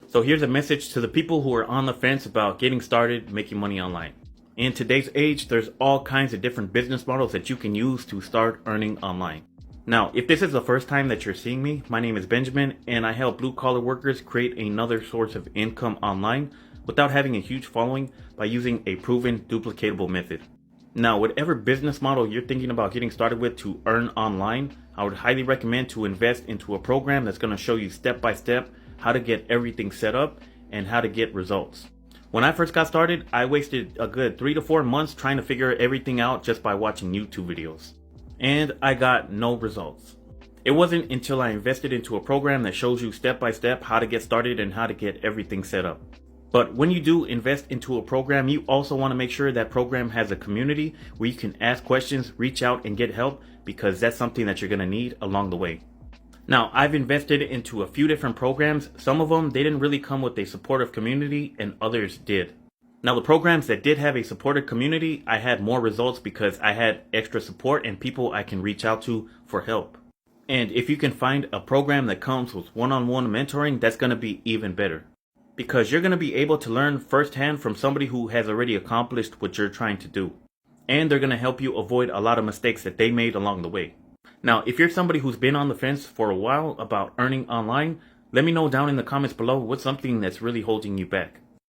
So here's a message to the people who are on the fence about getting started making money online. In today's age, there's all kinds of different business models that you can use to start earning online. Now, if this is the first time that you're seeing me, my name is Benjamin and I help blue collar workers create another source of income online without having a huge following by using a proven duplicatable method. Now, whatever business model you're thinking about getting started with to earn online, I would highly recommend to invest into a program that's going to show you step by step how to get everything set up and how to get results. When I first got started, I wasted a good 3 to 4 months trying to figure everything out just by watching YouTube videos. And I got no results. It wasn't until I invested into a program that shows you step by step how to get started and how to get everything set up. But when you do invest into a program, you also want to make sure that program has a community where you can ask questions, reach out and get help, because that's something that you're going to need along the way. Now, I've invested into a few different programs. Some of them, they didn't really come with a supportive community and others did. Now, the programs that did have a supportive community, I had more results because I had extra support and people I can reach out to for help. And if you can find a program that comes with one-on-one mentoring, that's going to be even better, because you're going to be able to learn firsthand from somebody who has already accomplished what you're trying to do. And they're going to help you avoid a lot of mistakes that they made along the way. Now, if you're somebody who's been on the fence for a while about earning online, let me know down in the comments below what's something that's really holding you back.